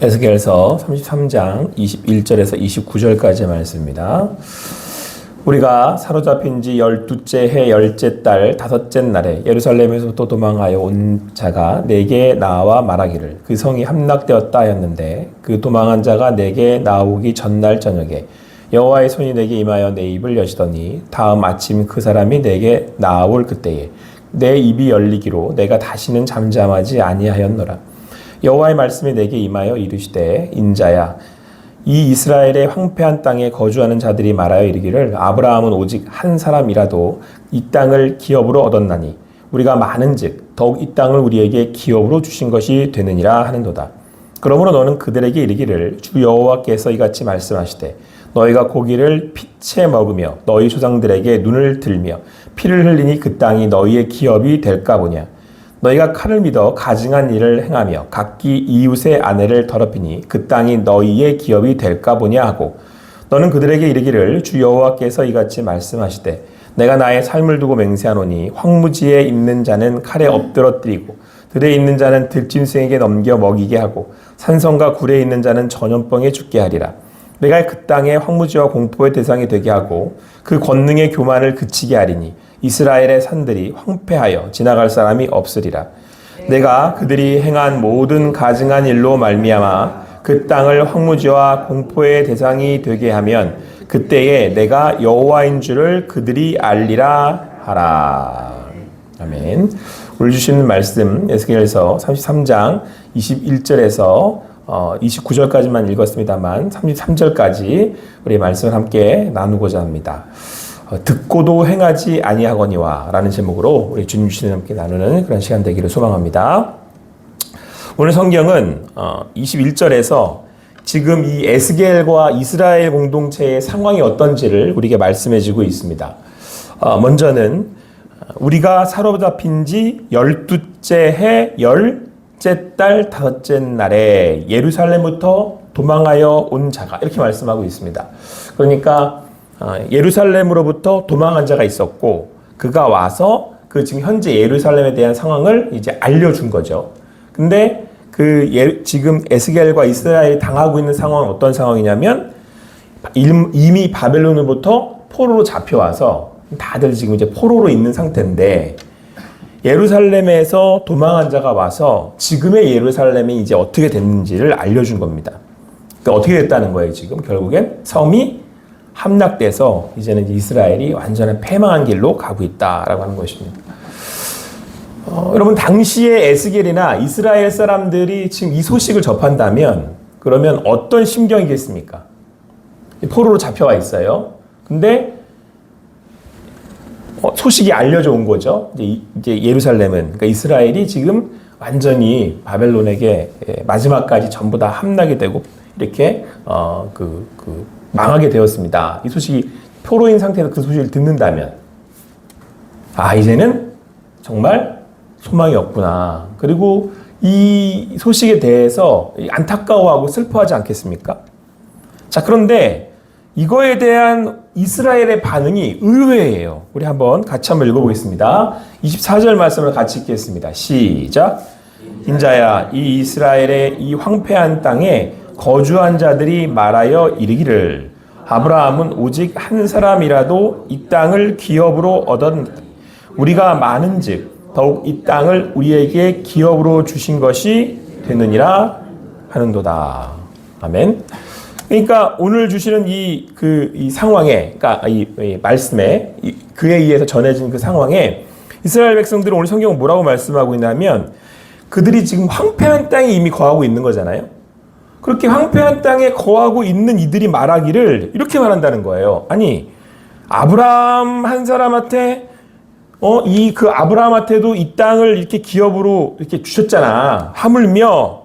에스겔서 33장 21절에서 29절까지의 말씀입니다. 우리가 사로잡힌 지 12째 해 10째 달 5째 날에 예루살렘에서부터 도망하여 온 자가 내게 나와 말하기를 그 성이 함락되었다 하였는데 그 도망한 자가 내게 나오기 전날 저녁에 여호와의 손이 내게 임하여 내 입을 여시더니 다음 아침 그 사람이 내게 나올 그때에 내 입이 열리기로 내가 다시는 잠잠하지 아니하였노라. 여호와의 말씀이 내게 임하여 이르시되 인자야 이 이스라엘의 황폐한 땅에 거주하는 자들이 말하여 이르기를 아브라함은 오직 한 사람이라도 이 땅을 기업으로 얻었나니 우리가 많은즉 더욱 이 땅을 우리에게 기업으로 주신 것이 되느니라 하는도다. 그러므로 너는 그들에게 이르기를 주 여호와께서 이같이 말씀하시되 너희가 고기를 피채 먹으며 너희 조상들에게 눈을 들며 피를 흘리니 그 땅이 너희의 기업이 될까 보냐. 너희가 칼을 믿어 가증한 일을 행하며 각기 이웃의 아내를 더럽히니 그 땅이 너희의 기업이 될까 보냐 하고 너는 그들에게 이르기를 주 여호와께서 이같이 말씀하시되 내가 나의 삶을 두고 맹세하노니 황무지에 있는 자는 칼에 엎드러뜨리고 들에 있는 자는 들짐승에게 넘겨 먹이게 하고 산성과 굴에 있는 자는 전염병에 죽게 하리라. 내가 그 땅의 황무지와 공포의 대상이 되게 하고 그 권능의 교만을 그치게 하리니 이스라엘의 산들이 황폐하여 지나갈 사람이 없으리라. 내가 그들이 행한 모든 가증한 일로 말미암아 그 땅을 황무지와 공포의 대상이 되게 하면 그때에 내가 여호와인 줄을 그들이 알리라 하라. 아멘. 오늘 주시는 말씀 에스겔서 33장 21절에서 29절까지만 읽었습니다만 33절까지 우리 말씀을 함께 나누고자 합니다. 듣고도 행하지 아니하거니와 라는 제목으로 우리 주님 주시는 함께 나누는 그런 시간 되기를 소망합니다. 오늘 성경은 21절에서 지금 이 에스겔과 이스라엘 공동체의 상황이 어떤지를 우리에게 말씀해주고 있습니다. 먼저는 우리가 사로잡힌 지 12째 해 10째 달 5째 날에 예루살렘부터 도망하여 온 자가 이렇게 말씀하고 있습니다. 그러니까 예루살렘으로부터 도망한 자가 있었고 그가 와서 그 지금 현재 예루살렘에 대한 상황을 이제 알려준 거죠. 근데 지금 에스겔과 이스라엘이 당하고 있는 상황은 어떤 상황이냐면 이미 바벨론으로부터 포로로 잡혀와서 다들 지금 이제 포로로 있는 상태인데 예루살렘에서 도망한 자가 와서 지금의 예루살렘이 이제 어떻게 됐는지를 알려준 겁니다. 그러니까 어떻게 됐다는 거예요. 지금 결국엔 성이 함락돼서 이제는 이스라엘이 완전히 패망한 길로 가고 있다라고 하는 것입니다. 여러분 당시에 에스겔이나 이스라엘 사람들이 지금 이 소식을 접한다면 그러면 어떤 심경이겠습니까? 포로로 잡혀와 있어요. 근데 소식이 알려져 온 거죠. 이제 예루살렘은 그러니까 이스라엘이 지금 완전히 바벨론에게 마지막까지 전부 다 함락이 되고 이렇게 망하게 되었습니다. 이 소식이 포로인 상태에서 그 소식을 듣는다면 이제는 정말 소망이 없구나. 그리고 이 소식에 대해서 안타까워하고 슬퍼하지 않겠습니까? 자, 그런데 이거에 대한 이스라엘의 반응이 의외예요. 우리 같이 한번 읽어보겠습니다. 24절 말씀을 같이 읽겠습니다. 시작. 인자야 이 이스라엘의 이 황폐한 땅에 거주한 자들이 말하여 이르기를 아브라함은 오직 한 사람이라도 이 땅을 기업으로 얻은 우리가 많은즉 더욱 이 땅을 우리에게 기업으로 주신 것이 되느니라 하는도다. 아멘. 그러니까 오늘 주시는 이 상황에, 그러니까 이 말씀에 그에 의해서 전해진 그 상황에 이스라엘 백성들은 오늘 성경은 뭐라고 말씀하고 있냐면 그들이 지금 황폐한 땅에 이미 거하고 있는 거잖아요. 그렇게 황폐한 땅에 거하고 있는 이들이 말하기를 이렇게 말한다는 거예요. 아니 아브라함 한 사람한테 그 아브라함한테도 이 땅을 이렇게 기업으로 이렇게 주셨잖아. 하물며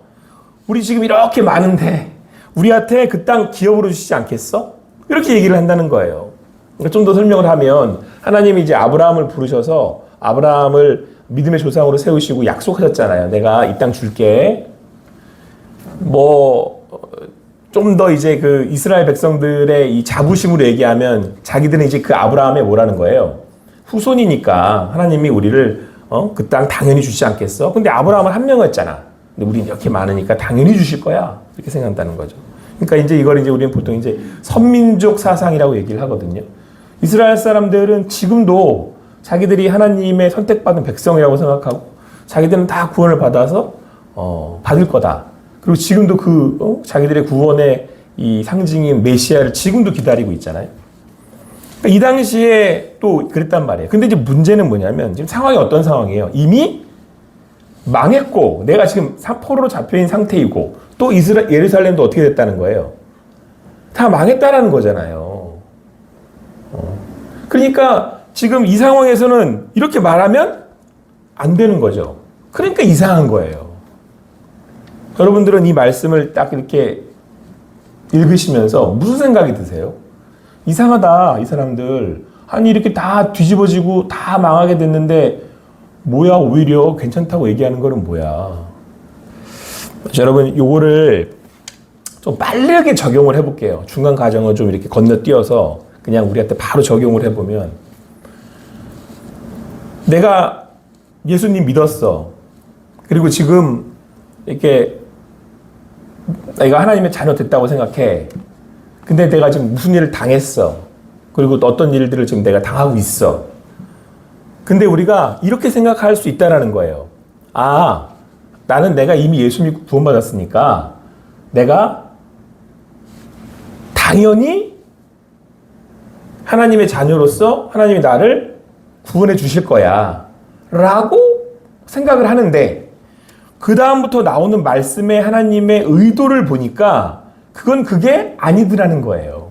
우리 지금 이렇게 많은데 우리한테 그 땅 기업으로 주시지 않겠어? 이렇게 얘기를 한다는 거예요. 그러니까 좀 더 설명을 하면 하나님이 이제 아브라함을 부르셔서 아브라함을 믿음의 조상으로 세우시고 약속하셨잖아요. 내가 이 땅 줄게. 좀 더 이제 그 이스라엘 백성들의 이 자부심으로 얘기하면 자기들은 이제 그 아브라함의 뭐라는 거예요? 후손이니까 하나님이 우리를 그 땅 당연히 주시지 않겠어? 근데 아브라함은 한 명이었잖아. 근데 우리 이렇게 많으니까 당연히 주실 거야. 이렇게 생각한다는 거죠. 그러니까 이제 이걸 이제 우리는 보통 이제 선민족 사상이라고 얘기를 하거든요. 이스라엘 사람들은 지금도 자기들이 하나님의 선택받은 백성이라고 생각하고 자기들은 다 구원을 받아서 받을 거다. 그리고 지금도 자기들의 구원의 이 상징인 메시아를 지금도 기다리고 있잖아요. 그러니까 이 당시에 또 그랬단 말이에요. 근데 이제 문제는 뭐냐면 지금 상황이 어떤 상황이에요? 이미 망했고 내가 지금 포로로 잡혀있는 상태이고 또 예루살렘도 어떻게 됐다는 거예요? 다 망했다라는 거잖아요. 그러니까 지금 이 상황에서는 이렇게 말하면 안 되는 거죠. 그러니까 이상한 거예요. 여러분들은 이 말씀을 딱 이렇게 읽으시면서 무슨 생각이 드세요? 이상하다, 이 사람들. 아니, 이렇게 다 뒤집어지고 다 망하게 됐는데, 뭐야, 오히려 괜찮다고 얘기하는 거는 뭐야. 여러분, 요거를 좀 빠르게 적용을 해볼게요. 중간 과정을 좀 이렇게 건너뛰어서 그냥 우리한테 바로 적용을 해보면, 내가 예수님 믿었어. 그리고 지금 이렇게 내가 하나님의 자녀 됐다고 생각해. 근데 내가 지금 무슨 일을 당했어. 그리고 또 어떤 일들을 지금 내가 당하고 있어. 근데 우리가 이렇게 생각할 수 있다는 거예요. 아, 나는 내가 이미 예수 믿고 구원받았으니까 내가 당연히 하나님의 자녀로서 하나님이 나를 구원해 주실 거야 라고 생각을 하는데 그 다음부터 나오는 말씀에 하나님의 의도를 보니까 그게 아니더라는 거예요.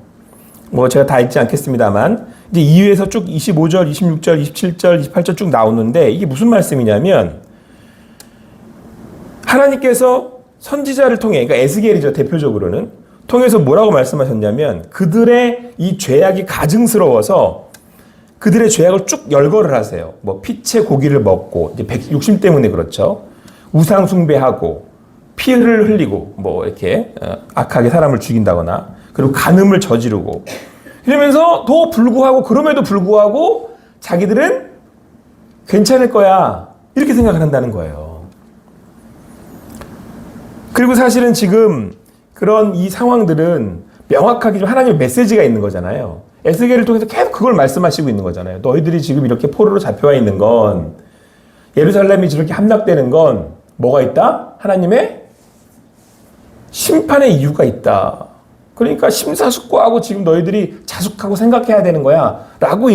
뭐 제가 다 읽지 않겠습니다만 이제 2회에서 쭉 25절, 26절, 27절, 28절 쭉 나오는데 이게 무슨 말씀이냐면 하나님께서 선지자를 통해, 그러니까 에스겔이죠, 대표적으로는 통해서 뭐라고 말씀하셨냐면 그들의 이 죄악이 가증스러워서 그들의 죄악을 쭉 열거를 하세요. 뭐 피채 고기를 먹고 이제 욕심 때문에 그렇죠. 우상 숭배하고 피를 흘리고 뭐 이렇게 악하게 사람을 죽인다거나 그리고 간음을 저지르고 이러면서 그럼에도 불구하고 자기들은 괜찮을 거야 이렇게 생각을 한다는 거예요. 그리고 사실은 지금 그런 이 상황들은 명확하게 좀 하나님의 메시지가 있는 거잖아요. 에스겔을 통해서 계속 그걸 말씀하시고 있는 거잖아요. 너희들이 지금 이렇게 포로로 잡혀와 있는 건 예루살렘이 저렇게 함락되는 건 뭐가 있다? 하나님의 심판의 이유가 있다. 그러니까 심사숙고하고 지금 너희들이 자숙하고 생각해야 되는 거야 라고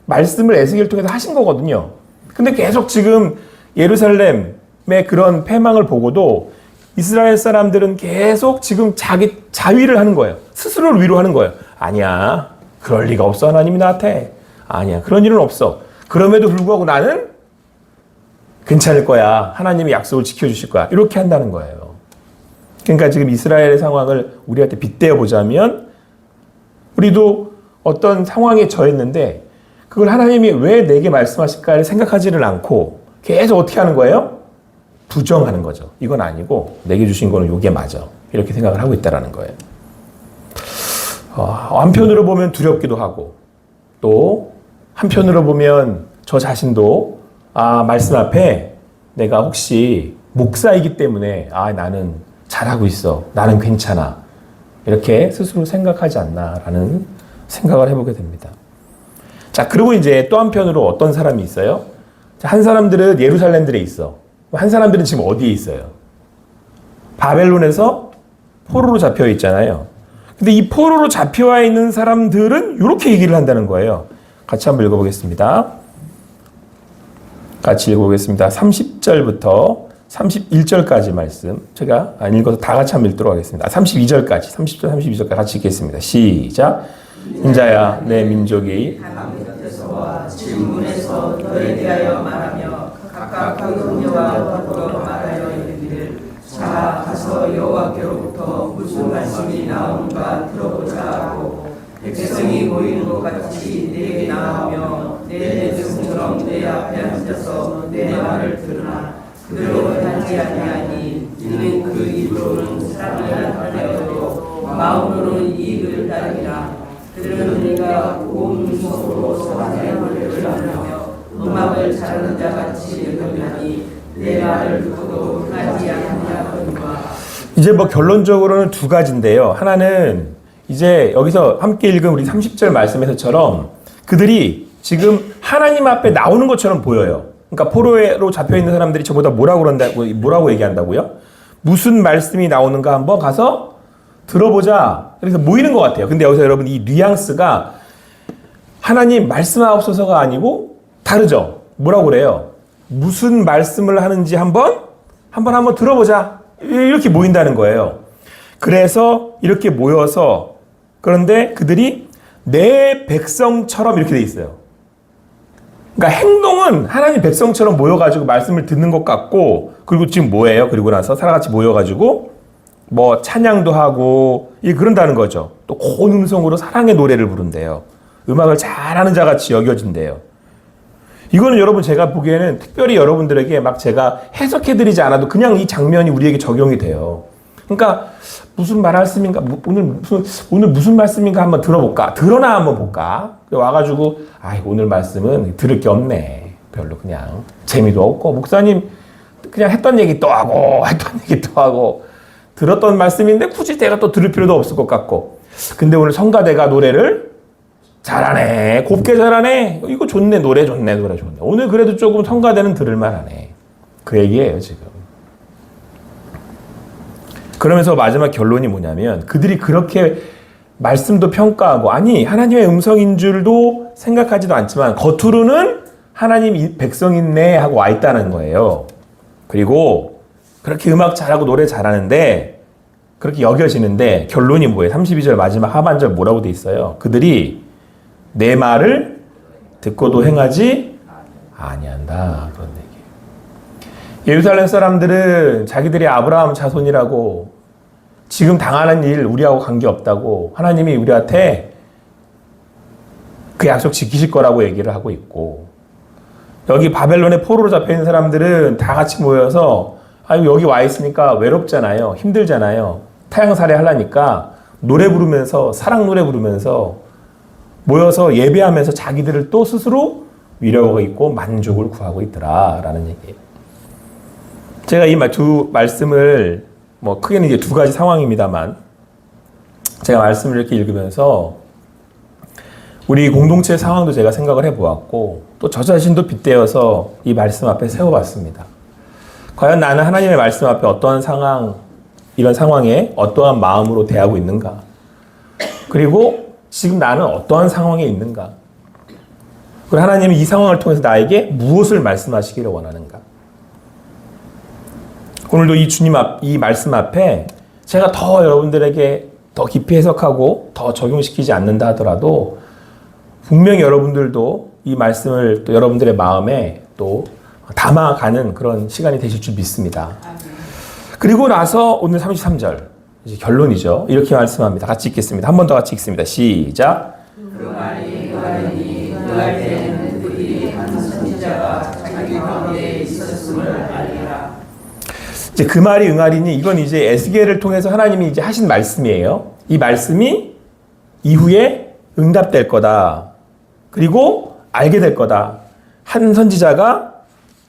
말씀을 에스겔을 통해서 하신 거거든요. 근데 계속 지금 예루살렘의 그런 패망을 보고도 이스라엘 사람들은 계속 지금 자기 자위를 하는 거예요. 스스로를 위로하는 거예요. 아니야, 그럴 리가 없어. 하나님이 나한테. 아니야, 그런 일은 없어. 그럼에도 불구하고 나는 괜찮을 거야. 하나님이 약속을 지켜주실 거야. 이렇게 한다는 거예요. 그러니까 지금 이스라엘의 상황을 우리한테 빗대어 보자면 우리도 어떤 상황에 처했는데 그걸 하나님이 왜 내게 말씀하실까를 생각하지를 않고 계속 어떻게 하는 거예요? 부정하는 거죠. 이건 아니고 내게 주신 거는 이게 맞아. 이렇게 생각을 하고 있다는 거예요. 한편으로 보면 두렵기도 하고 또 한편으로 보면 저 자신도 말씀 앞에 내가 혹시 목사이기 때문에 나는 잘하고 있어. 나는 괜찮아. 이렇게 스스로 생각하지 않나라는 생각을 해보게 됩니다. 자, 그리고 이제 또 한편으로 어떤 사람이 있어요? 한 사람들은 예루살렘들에 있어. 한 사람들은 지금 어디에 있어요? 바벨론에서 포로로 잡혀 있잖아요. 근데 이 포로로 잡혀와 있는 사람들은 이렇게 얘기를 한다는 거예요. 같이 한번 읽어보겠습니다. 같이 읽어보겠습니다. 30절부터 31절까지 말씀. 제가 안 읽어서 다 같이 한번 읽도록 하겠습니다. 32절까지, 30절, 32절까지 같이 읽겠습니다. 시작. 인자야, 내 민족이 하나님 곁에서와 질문에서 너에 대하여 말하며 각각 그 음료와 더불어 말하여 이르기를 자 가서 여호와께로부터 무슨 말씀이 나오는가 들어보자 하고 백성이 모이는 것 같이 내게 나오며 내 백성처럼 내 앞에 앉아서 내 말을 들으나 그대로 하지 아니하니 이는 그 입으로는 사랑을 하려도 마음으로는 이익을 따르리라. 그들은 네가 온 속으로 사랑을 하며 음악을 잘하는 자같이 여겨하니 내 말을 듣고도 흥하지 아니하거니와. 이제 뭐 결론적으로는 두 가지인데요. 하나는 이제 여기서 함께 읽은 우리 30절 말씀에서처럼 그들이 지금 하나님 앞에 나오는 것처럼 보여요. 그러니까 포로로 잡혀 있는 사람들이 저보다 뭐라고 얘기한다고요? 무슨 말씀이 나오는가 한번 가서 들어보자. 그래서 모이는 것 같아요. 근데 여기서 여러분 이 뉘앙스가 하나님 말씀하옵소서가 아니고 다르죠. 뭐라고 그래요? 무슨 말씀을 하는지 한번 들어보자. 이렇게 모인다는 거예요. 그래서 이렇게 모여서 그런데 그들이 내 백성처럼 이렇게 돼 있어요. 그러니까 행동은 하나님 백성처럼 모여가지고 말씀을 듣는 것 같고, 그리고 지금 뭐예요? 그리고 나서 사람같이 모여가지고 뭐 찬양도 하고 그런다는 거죠. 또 고운 음성으로 사랑의 노래를 부른대요. 음악을 잘하는 자같이 여겨진대요. 이거는 여러분 제가 보기에는 특별히 여러분들에게 막 제가 해석해드리지 않아도 그냥 이 장면이 우리에게 적용이 돼요. 그러니까 무슨 말씀인가, 오늘 무슨 말씀인가 한번 들어볼까? 들어나 한번 볼까? 와가지고 오늘 말씀은 들을 게 없네. 별로 그냥 재미도 없고 목사님 그냥 했던 얘기 또 하고 들었던 말씀인데 굳이 내가 또 들을 필요도 없을 것 같고, 근데 오늘 성가대가 노래를 잘하네, 곱게 잘하네, 이거 좋네, 노래 좋네. 오늘 그래도 조금 성가대는 들을만하네. 그 얘기예요 지금. 그러면서 마지막 결론이 뭐냐면 그들이 그렇게 말씀도 평가하고 하나님의 음성인 줄도 생각하지도 않지만 겉으로는 하나님 백성이네 하고 와 있다는 거예요. 그리고 그렇게 음악 잘하고 노래 잘하는데 그렇게 여겨지는데 결론이 뭐예요? 32절 마지막 하반절 뭐라고 돼 있어요? 그들이 내 말을 듣고도 행하지 아니한다. 그런 얘기예요. 예루살렘 사람들은 자기들이 아브라함 자손이라고, 지금 당하는 일 우리하고 관계없다고, 하나님이 우리한테 그 약속 지키실 거라고 얘기를 하고 있고, 여기 바벨론의 포로로 잡혀있는 사람들은 다 같이 모여서 여기 와 있으니까 외롭잖아요. 힘들잖아요. 타향살이 하려니까 노래 부르면서, 사랑 노래 부르면서 모여서 예배하면서 자기들을 또 스스로 위로하고 있고 만족을 구하고 있더라라는 얘기예요. 제가 이 두 말씀을 크게는 이제 두 가지 상황입니다만, 제가 말씀을 이렇게 읽으면서 우리 공동체 상황도 제가 생각을 해보았고, 또 저 자신도 빗대어서 이 말씀 앞에 세워봤습니다. 과연 나는 하나님의 말씀 앞에 어떠한 상황, 이런 상황에 어떠한 마음으로 대하고 있는가? 그리고 지금 나는 어떠한 상황에 있는가? 그리고 하나님은 이 상황을 통해서 나에게 무엇을 말씀하시기를 원하는가? 오늘도 이 말씀 앞에 제가 더 여러분들에게 더 깊이 해석하고 더 적용시키지 않는다 하더라도 분명히 여러분들도 이 말씀을 또 여러분들의 마음에 또 담아가는 그런 시간이 되실 줄 믿습니다. 그리고 나서 오늘 33절 이제 결론이죠. 이렇게 말씀합니다. 같이 읽겠습니다. 한 번 더 같이 읽습니다. 시작. 그 말이 그날 때에는 그들이 한 선지자가 자기 가운데 있었음을 알리라. 이제 그 말이 응하리니, 이건 이제 에스겔을 통해서 하나님이 이제 하신 말씀이에요. 이 말씀이 이후에 응답될 거다. 그리고 알게 될 거다. 한 선지자가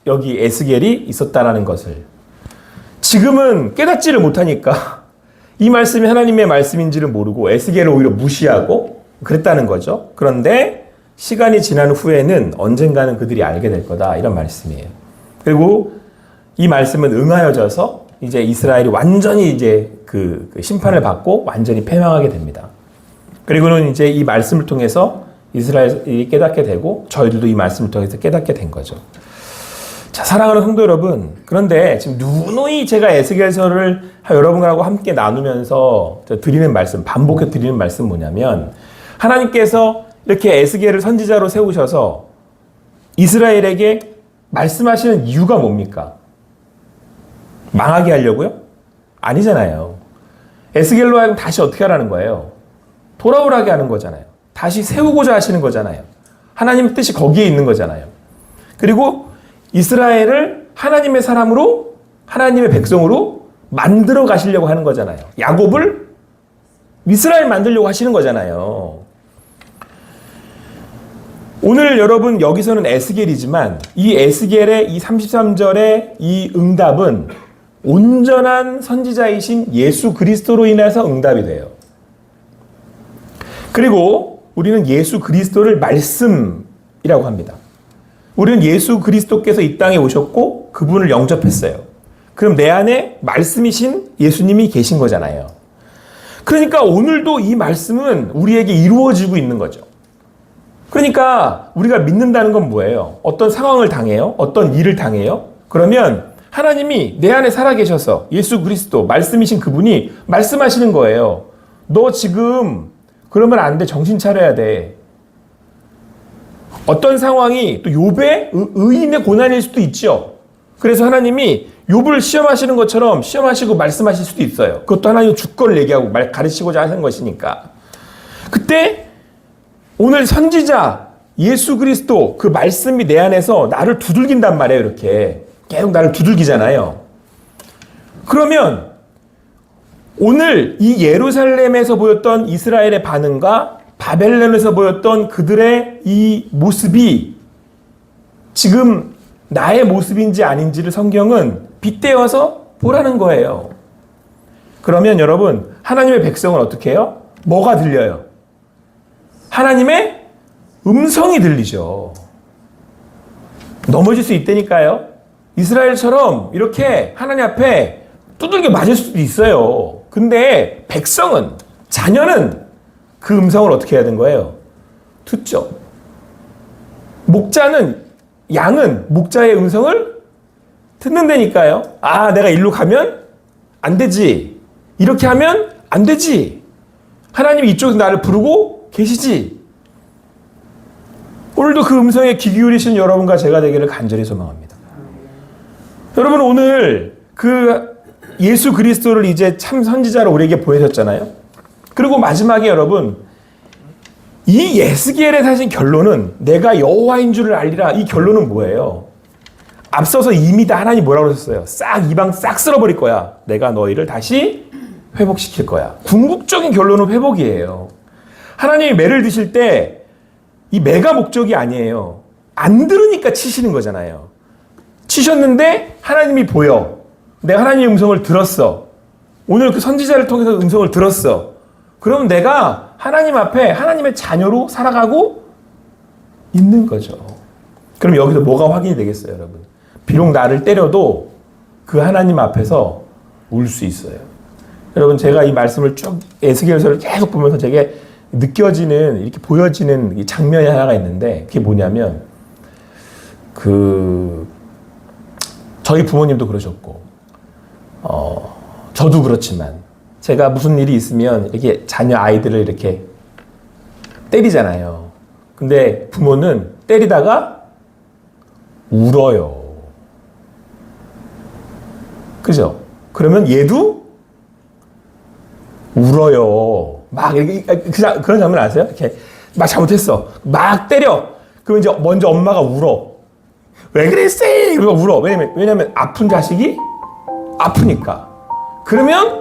여기 에스겔이 있었다라는 것을. 지금은 깨닫지를 못하니까 이 말씀이 하나님의 말씀인지를 모르고 에스겔을 오히려 무시하고 그랬다는 거죠. 그런데 시간이 지난 후에는 언젠가는 그들이 알게 될 거다. 이런 말씀이에요. 그리고 이 말씀은 응하여져서 이제 이스라엘이 완전히 이제 그 심판을 받고 완전히 패망하게 됩니다. 그리고는 이제 이 말씀을 통해서 이스라엘이 깨닫게 되고 저희들도 이 말씀을 통해서 깨닫게 된 거죠. 자, 사랑하는 성도 여러분, 그런데 지금 누누이 제가 에스겔서를 여러분하고 함께 나누면서 드리는 말씀, 반복해 드리는 말씀 뭐냐면, 하나님께서 이렇게 에스겔을 선지자로 세우셔서 이스라엘에게 말씀하시는 이유가 뭡니까? 망하게 하려고요? 아니잖아요. 에스겔로 하여금 다시 어떻게 하라는 거예요? 돌아오라게 하는 거잖아요. 다시 세우고자 하시는 거잖아요. 하나님의 뜻이 거기에 있는 거잖아요. 그리고 이스라엘을 하나님의 사람으로, 하나님의 백성으로 만들어 가시려고 하는 거잖아요. 야곱을 이스라엘 만들려고 하시는 거잖아요. 오늘 여러분 여기서는 에스겔이지만 이 에스겔의 이 33절의 이 응답은 온전한 선지자이신 예수 그리스도로 인해서 응답이 돼요. 그리고 우리는 예수 그리스도를 말씀이라고 합니다. 우리는 예수 그리스도께서 이 땅에 오셨고 그분을 영접했어요. 그럼 내 안에 말씀이신 예수님이 계신 거잖아요. 그러니까 오늘도 이 말씀은 우리에게 이루어지고 있는 거죠. 그러니까 우리가 믿는다는 건 뭐예요? 어떤 상황을 당해요? 어떤 일을 당해요? 그러면 하나님이 내 안에 살아계셔서 예수 그리스도 말씀이신 그분이 말씀하시는 거예요. 너 지금 그러면 안 돼. 정신 차려야 돼. 어떤 상황이 또 욥의 의인의 고난일 수도 있죠. 그래서 하나님이 욥을 시험하시는 것처럼 시험하시고 말씀하실 수도 있어요. 그것도 하나님 주권을 얘기하고 가르치고자 하는 것이니까. 그때 오늘 선지자 예수 그리스도 그 말씀이 내 안에서 나를 두들긴단 말이에요. 이렇게 계속 나를 두들기잖아요. 그러면 오늘 이 예루살렘에서 보였던 이스라엘의 반응과 바벨론에서 보였던 그들의 이 모습이 지금 나의 모습인지 아닌지를 성경은 빗대어서 보라는 거예요. 그러면 여러분, 하나님의 백성은 어떻게 해요? 뭐가 들려요? 하나님의 음성이 들리죠. 넘어질 수 있다니까요. 이스라엘처럼 이렇게 하나님 앞에 두들겨 맞을 수도 있어요. 근데 백성은, 자녀는 그 음성을 어떻게 해야 되는 거예요? 듣죠. 목자는, 양은 목자의 음성을 듣는다니까요. 아, 내가 일로 가면 안 되지. 이렇게 하면 안 되지. 하나님이 이쪽에서 나를 부르고 계시지. 오늘도 그 음성에 귀 기울이신 여러분과 제가 되기를 간절히 소망합니다. 여러분, 오늘 그 예수 그리스도를 이제 참 선지자로 우리에게 보여줬잖아요. 그리고 마지막에 여러분, 이 에스겔의 사실 결론은 내가 여호와인 줄을 알리라. 이 결론은 뭐예요? 앞서서 이미 다 하나님 뭐라고 그러셨어요? 싹 이방 싹 쓸어버릴 거야. 내가 너희를 다시 회복시킬 거야. 궁극적인 결론은 회복이에요. 하나님이 매를 드실 때 이 매가 목적이 아니에요. 안 들으니까 치시는 거잖아요. 치셨는데 하나님이 보여. 내가 하나님의 음성을 들었어. 오늘 그 선지자를 통해서 음성을 들었어. 그럼 내가 하나님 앞에 하나님의 자녀로 살아가고 있는 거죠. 그럼 여기서 뭐가 확인이 되겠어요, 여러분? 비록 나를 때려도 그 하나님 앞에서 울 수 있어요. 여러분, 제가 이 말씀을 쭉 에스겔서를 계속 보면서 제게 느껴지는, 이렇게 보여지는 이 장면이 하나가 있는데, 그게 뭐냐면, 저희 부모님도 그러셨고, 저도 그렇지만, 제가 무슨 일이 있으면 이렇게 자녀 아이들을 이렇게 때리잖아요. 근데 부모는 때리다가 울어요. 그죠? 그러면 얘도 울어요. 막 이렇게, 그런 장면 아세요? 이렇게 막 잘못했어. 막 때려. 그러면 이제 먼저 엄마가 울어. 왜 그랬어? 그러고 울어. 왜냐면 아픈 자식이 아프니까. 그러면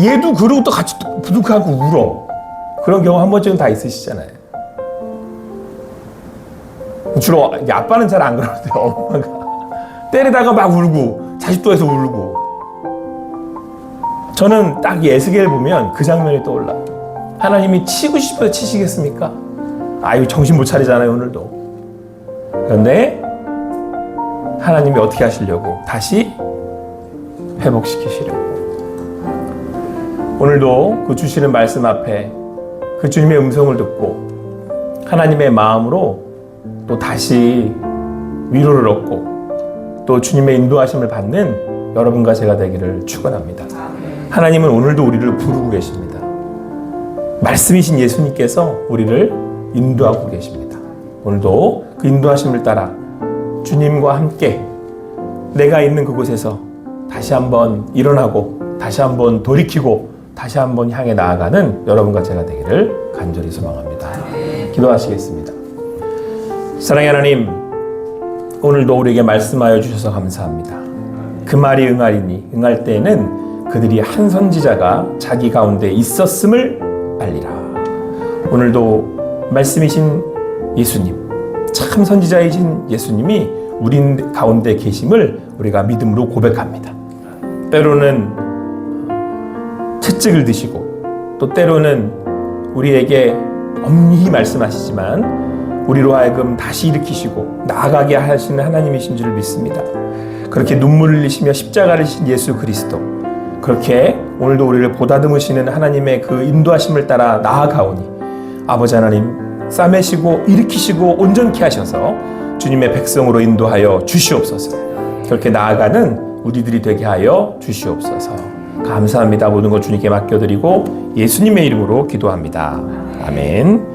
얘도 그러고 또 같이 부득하고 울어. 그런 경우 한 번쯤은 다 있으시잖아요. 주로 아빠는 잘 안 그러는데 엄마가 때리다가 막 울고 자식도 해서 울고. 저는 딱 에스겔 보면 그 장면이 떠올라. 하나님이 치고 싶어서 치시겠습니까? 아유, 정신 못 차리잖아요, 오늘도. 그런데 하나님이 어떻게 하시려고? 다시 회복시키시려고. 오늘도 그 주시는 말씀 앞에 그 주님의 음성을 듣고 하나님의 마음으로 또 다시 위로를 얻고 또 주님의 인도하심을 받는 여러분과 제가 되기를 축원합니다. 하나님은 오늘도 우리를 부르고 계십니다. 말씀이신 예수님께서 우리를 인도하고 계십니다. 오늘도 그 인도하심을 따라 주님과 함께 내가 있는 그곳에서 다시 한번 일어나고 다시 한번 돌이키고 다시 한번 향해 나아가는 여러분과 제가 되기를 간절히 소망합니다. 기도하시겠습니다. 사랑의 하나님, 오늘도 우리에게 말씀하여 주셔서 감사합니다. 그 말이 응하리니 응할 때에는 그들이 한 선지자가 자기 가운데 있었음을 알리라. 오늘도 말씀이신 예수님, 참 선지자이신 예수님이 우리 가운데 계심을 우리가 믿음으로 고백합니다. 때로는 채찍을 드시고 또 때로는 우리에게 엄히 말씀하시지만 우리로 하여금 다시 일으키시고 나아가게 하시는 하나님이신 줄 믿습니다. 그렇게 눈물을 흘리시며 십자가를 지신 예수 그리스도, 그렇게 오늘도 우리를 보다듬으시는 하나님의 그 인도하심을 따라 나아가오니 아버지 하나님 싸매시고 일으키시고 온전케 하셔서 주님의 백성으로 인도하여 주시옵소서. 그렇게 나아가는 우리들이 되게 하여 주시옵소서. 감사합니다. 모든 것 주님께 맡겨드리고 예수님의 이름으로 기도합니다. 아멘.